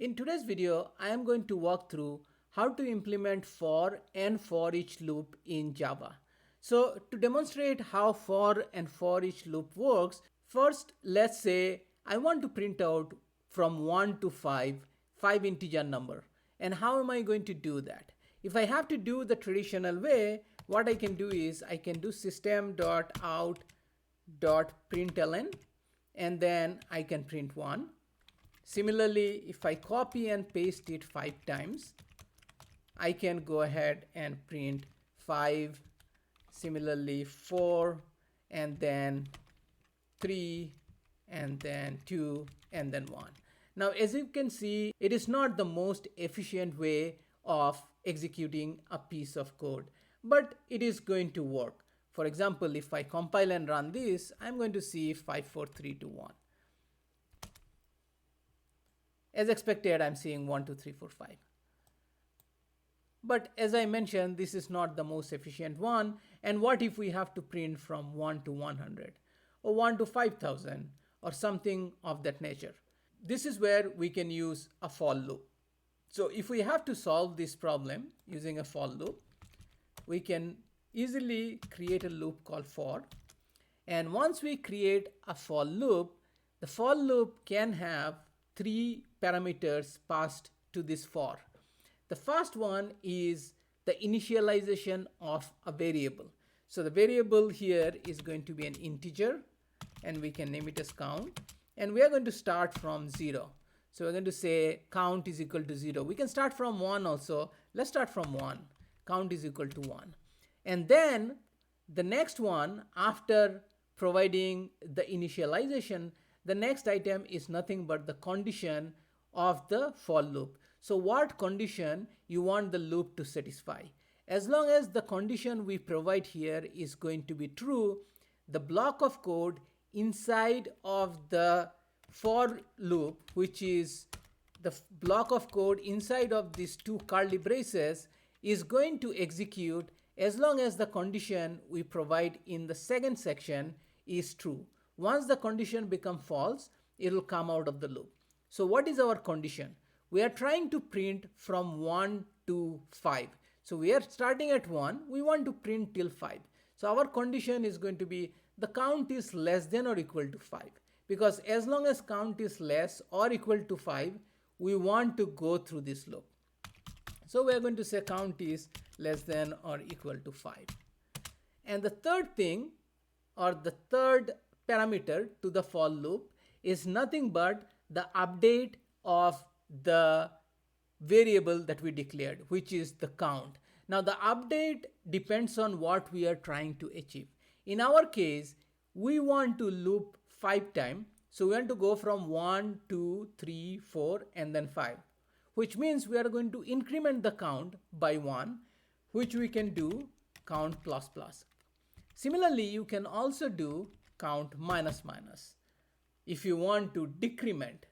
In today's video, I am going to walk through how to implement for and for each loop in Java. So to demonstrate how for and for each loop works, first let's say I want to print out from 1 to 5 integer number. And how am I going to do that? If I have to do the traditional way, what I can do is I can do system.out.println and then I can print 1. Similarly, if I copy and paste it 5 times, I can go ahead and print 5, similarly 4, and then 3, and then 2, and then 1. Now, as you can see, it is not the most efficient way of executing a piece of code, but it is going to work. For example, if I compile and run this, I'm going to see 5, 4, 3, 2, 1. As expected, I'm seeing 1, 2, 3, 4, 5. But as I mentioned, this is not the most efficient one. And what if we have to print from 1 to 100 or 1 to 5,000 or something of that nature? This is where we can use a for loop. So if we have to solve this problem using a for loop, we can easily create a loop called for. And once we create a for loop, the for loop can have 3 parameters passed to this for. The first one is the initialization of a variable. So the variable here is going to be an integer, and we can name it as count. And we are going to start from 0. So we're going to say count is equal to 0. We can start from 1 also. Let's start from 1. Count is equal to 1. And then the next one, after providing the initialization, the next item is nothing but the condition of the for loop. So what condition you want the loop to satisfy? As long as the condition we provide here is going to be true, the block of code inside of the for loop, which is the block of code inside of these 2 curly braces, is going to execute as long as the condition we provide in the second section is true. Once the condition becomes false, it will come out of the loop. So what is our condition? We are trying to print from 1 to 5. So we are starting at 1. We want to print till 5. So our condition is going to be the count is less than or equal to 5. Because as long as count is less or equal to 5, we want to go through this loop. So we are going to say count is less than or equal to 5. And the third thing, or the third parameter to the for loop, is nothing but the update of the variable that we declared, which is the count. Now the update depends on what we are trying to achieve. In our case, we want to loop 5 times. So we want to go from 1, 2, 3, 4, and then 5, which means we are going to increment the count by 1, which we can do count plus plus. Similarly, you can also do count minus minus if you want to decrement.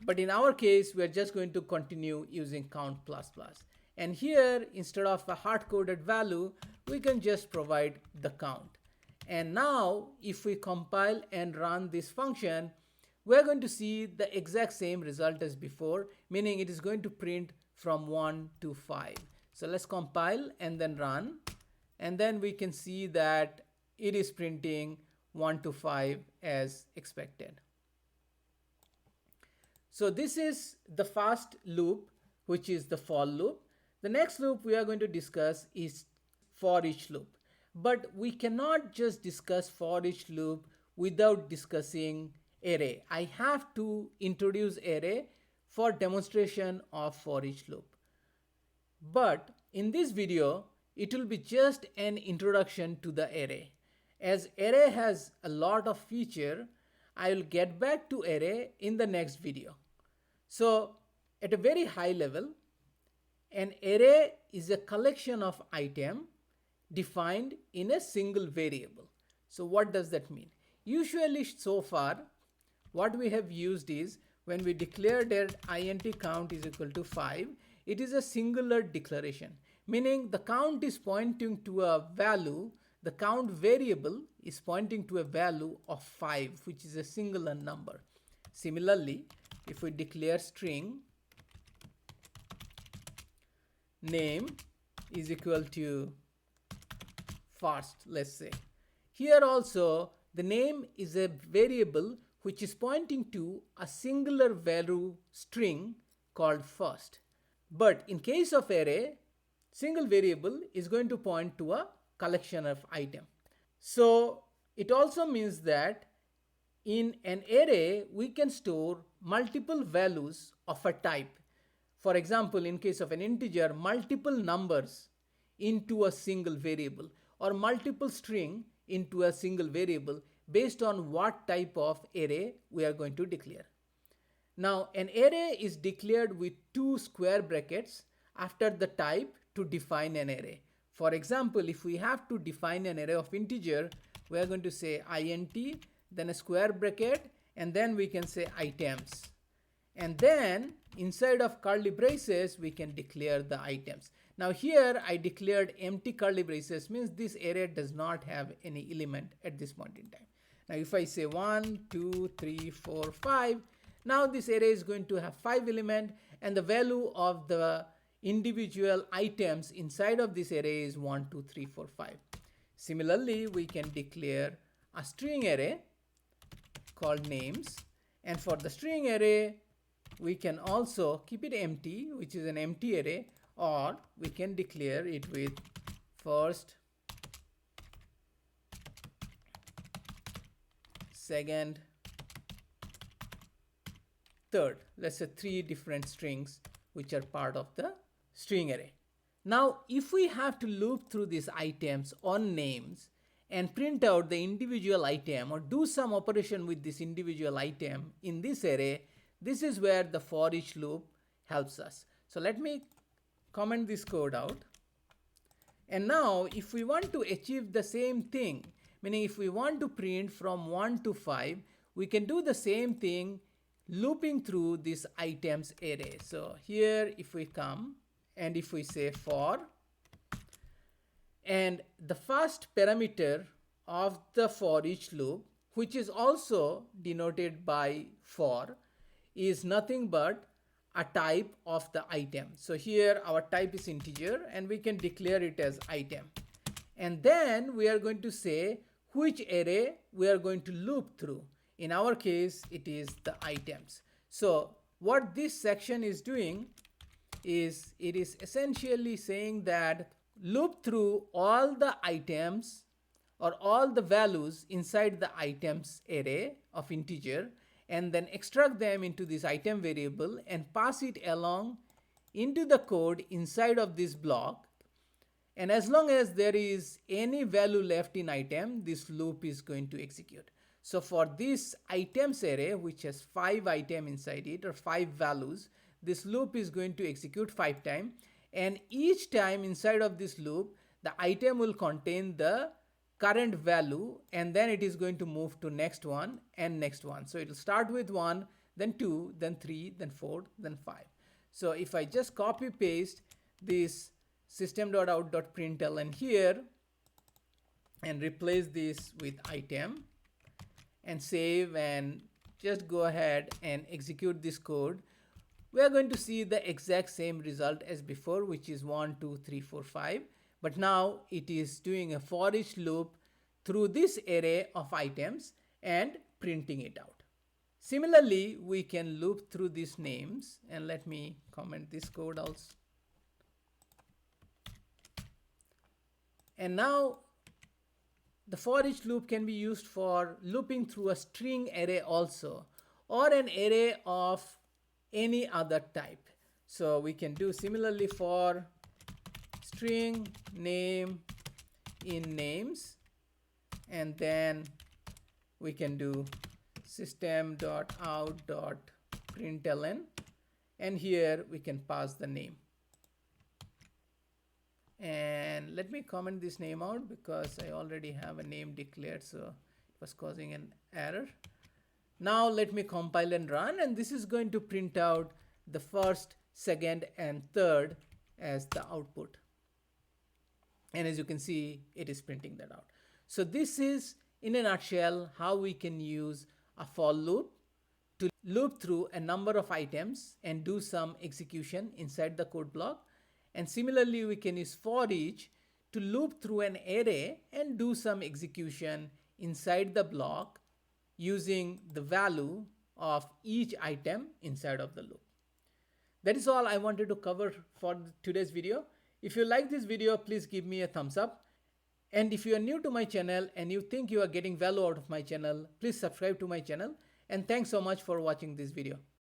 But in our case, we are just going to continue using count plus plus. And here, instead of a hard-coded value, we can just provide the count. And now, if we compile and run this function, we're going to see the exact same result as before, meaning it is going to print from 1 to 5. So let's compile and then run. And then we can see that it is printing 1 to 5 as expected. So this is the first loop, which is the for loop. The next loop we are going to discuss is for each loop. But we cannot just discuss for each loop without discussing array. I have to introduce array for demonstration of for each loop. But in this video, it will be just an introduction to the array. As array has a lot of feature, I will get back to array in the next video. So at a very high level, an array is a collection of items defined in a single variable. So what does that mean? Usually so far, what we have used is when we declare that int count is equal to 5, it is a singular declaration, meaning the count is pointing to a value, the count variable is pointing to a value of 5, which is a singular number. Similarly, if we declare string name is equal to first, let's say. Here also the name is a variable which is pointing to a singular value string called first. But in case of array, single variable is going to point to a collection of item. So it also means that in an array we can store multiple values of a type. For example, in case of an integer, multiple numbers into a single variable, or multiple string into a single variable based on what type of array we are going to declare. Now an array is declared with two square brackets after the type to define an array. For example, if we have to define an array of integer, we are going to say int, then a square bracket, and then we can say items. And then inside of curly braces we can declare the items. Now here I declared empty curly braces, means this array does not have any element at this point in time. Now if I say 1, 2, 3, 4, 5, now this array is going to have 5 elements, and the value of the individual items inside of this array is 1, 2, 3, 4, 5. Similarly, we can declare a string array called names, and for the string array we can also keep it empty, which is an empty array, or we can declare it with first, second, third. Let's say 3 different strings which are part of the string array. Now if we have to loop through these items on names and print out the individual item or do some operation with this individual item in this array, this is where the for each loop helps us. So let me comment this code out. And now if we want to achieve the same thing, meaning if we want to print from 1 to 5, we can do the same thing looping through this items array. So here if we come and if we say for, and the first parameter of the for each loop, which is also denoted by for, is nothing but a type of the item. So here our type is integer and we can declare it as item. And then we are going to say which array we are going to loop through. In our case, it is the items. So what this section is doing is it is essentially saying that loop through all the items or all the values inside the items array of integer, and then extract them into this item variable and pass it along into the code inside of this block. And as long as there is any value left in item, this loop is going to execute. So for this items array, which has 5 items inside it or 5 values, this loop is going to execute 5 times, and each time inside of this loop the item will contain the current value, and then it is going to move to next one and next one. So it will start with 1, then 2, then 3, then 4, then 5. So if I just copy paste this system.out.println here and replace this with item and save and just go ahead and execute this code, we are going to see the exact same result as before, which is 1, 2, 3, 4, 5. But now it is doing a for each loop through this array of items and printing it out. Similarly, we can loop through these names, and let me comment this code also. And now the for each loop can be used for looping through a string array also, or an array of any other type. So we can do similarly for string name in names, and then we can do system.out.println, and here we can pass the name. And let me comment this name out because I already have a name declared, so it was causing an error. Now let me compile and run, and this is going to print out the first, second, and third as the output. And as you can see, it is printing that out. So this is in a nutshell how we can use a for loop to loop through a number of items and do some execution inside the code block. And similarly, we can use for each to loop through an array and do some execution inside the block using the value of each item inside of the loop. That is all I wanted to cover for today's video. If you like this video, please give me a thumbs up. And if you are new to my channel and you think you are getting value out of my channel, please subscribe to my channel. And thanks so much for watching this video.